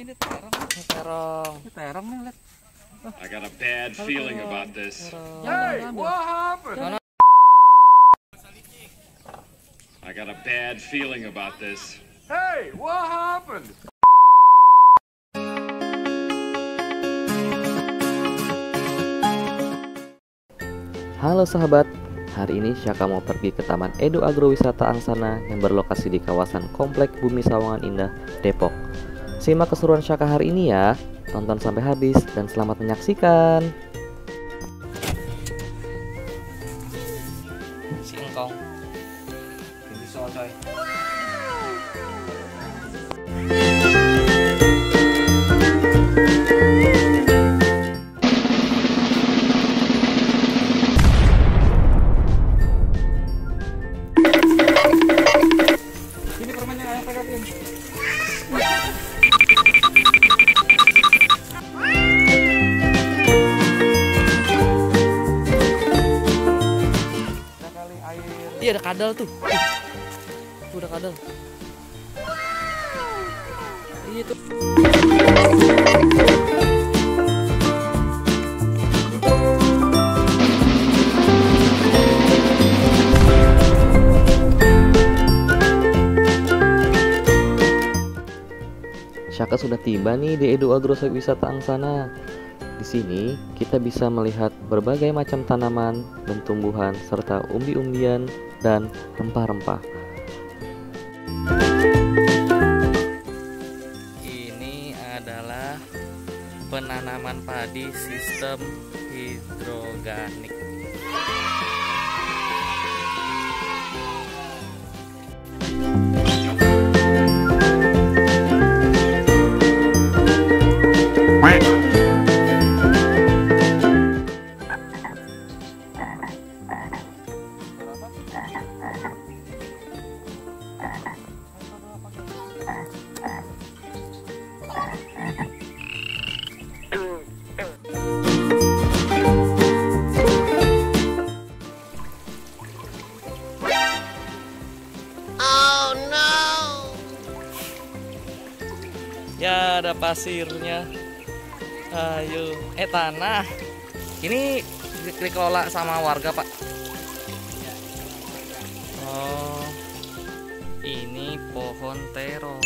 ini terong. Terong. Terong nih, lihat. I got a bad feeling about this. Hey, what happened? I got a bad feeling about this. Hey, what happened? Halo sahabat, hari ini Syaka mau pergi ke Taman Edu Agrowisata Angsana yang berlokasi di kawasan Komplek Bumi Sawangan Indah, Depok. Simak keseruan Syaka hari ini ya, tonton sampai habis dan selamat menyaksikan. Singkong. Ini coy. Ini permennya ayah pegangin. Iya ada kadal tuh. Tuh ada kadal. Iya tuh. Syaka sudah tiba nih di Edu Agrowisata Angsana. Di sini kita bisa melihat berbagai macam tanaman dan tumbuhan serta umbi-umbian dan rempah-rempah. Ini adalah penanaman padi sistem hidroganik. Ya ada pasirnya. Ayo, tanah. Ini dikelola sama warga, Pak. Oh, ini pohon terong.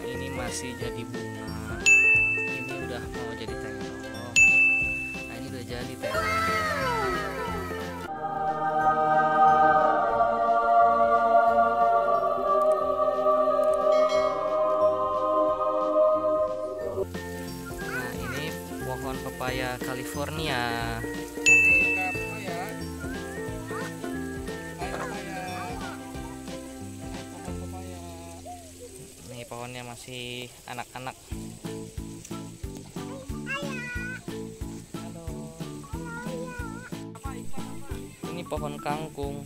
Nah, ini masih jadi bunga. Ini udah mau jadi terong. Nah, ini udah jadi terong. Pohon pepaya California. Nih pohonnya masih anak-anak. Ini pohon kangkung.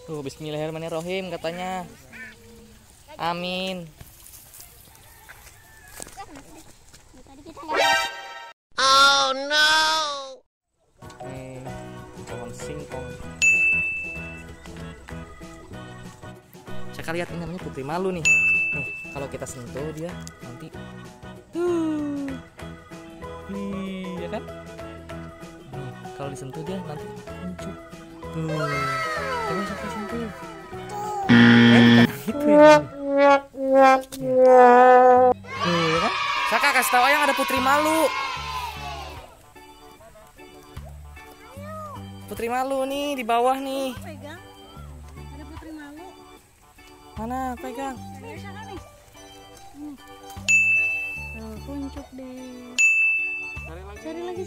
Tuh, bismillahirrahmanirrahim katanya. Amin. Oh no. Nih, pohon singkong. Saya lihat ini namanya putri malu nih. Nih, kalau kita sentuh dia nanti iya kan? Nih, kalau disentuh dia nanti muncul. Tuh. Coba Saka sentuh. Gitu ya. Tuh kan? Saka kasih tahu Ayang ada putri malu. Putri malu nih di bawah nih. Pegang. Ada putri malu. Mana pegang? Ada Saka nih. Tuh, kuncup deh. Cari lagi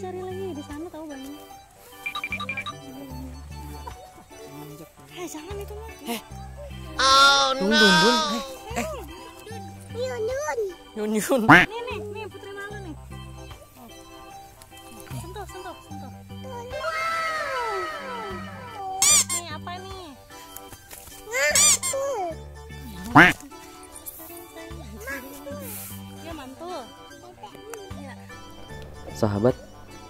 di sana tahu banyak. Jangan itu mah. Oh Dun. Yun. Nih putri malu nih. Sentuh. Nih apa nih? Dia mantul. Ya. Sahabat,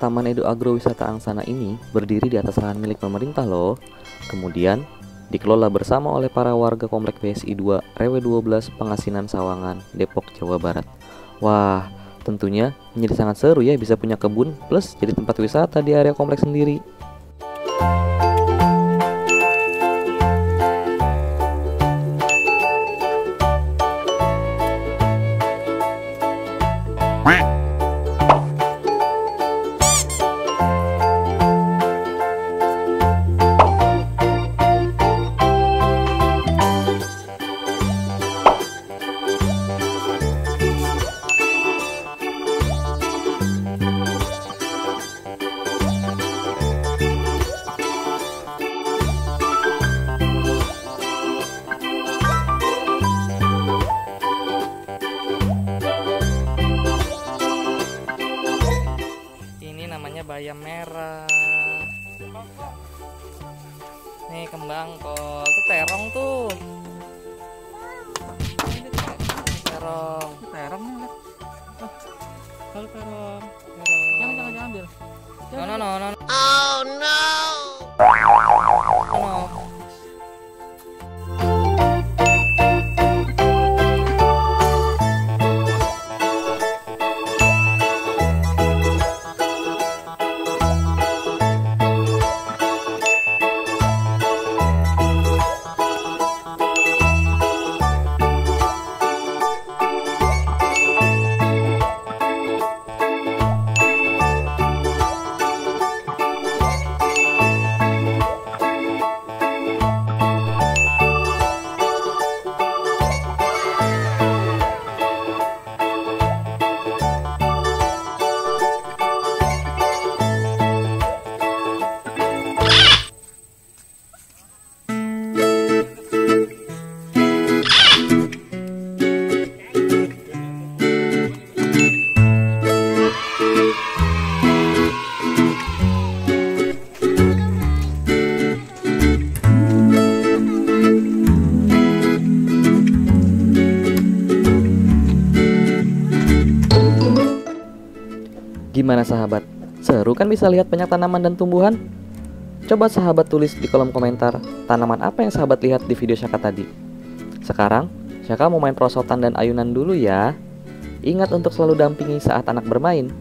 Taman Edu Agrowisata Angsana ini berdiri di atas lahan milik pemerintah loh. Kemudian dikelola bersama oleh para warga Komplek PSI 2 RW 12 Pengasinan Sawangan, Depok, Jawa Barat. Wah, tentunya menjadi sangat seru ya bisa punya kebun plus jadi tempat wisata di area kompleks sendiri. Ini namanya bayam merah. Nih kembang kol, tuh terong tuh. Ini terong. Terong nih. Kalau terong. Jangan ambil. No no no no. Oh no! No. Gimana sahabat? Seru kan bisa lihat banyak tanaman dan tumbuhan? Coba sahabat tulis di kolom komentar tanaman apa yang sahabat lihat di video Syaka tadi. Sekarang, Syaka mau main perosotan dan ayunan dulu ya. Ingat untuk selalu dampingi saat anak bermain.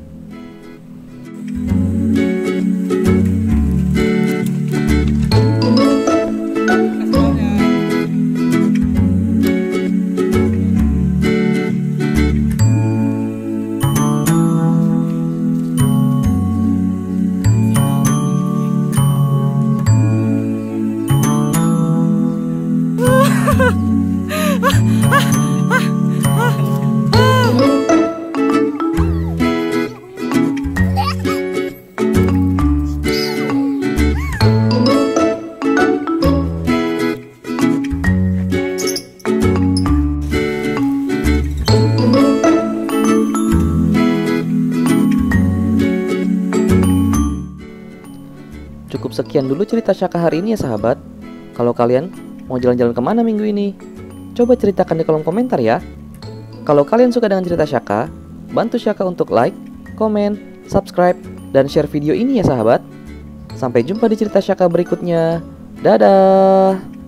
Cukup sekian dulu cerita Syaka hari ini ya sahabat. Kalau kalian mau jalan-jalan kemana minggu ini? Coba ceritakan di kolom komentar ya. Kalau kalian suka dengan cerita Syaka, bantu Syaka untuk like, komen, subscribe, dan share video ini ya sahabat. Sampai jumpa di cerita Syaka berikutnya. Dadah!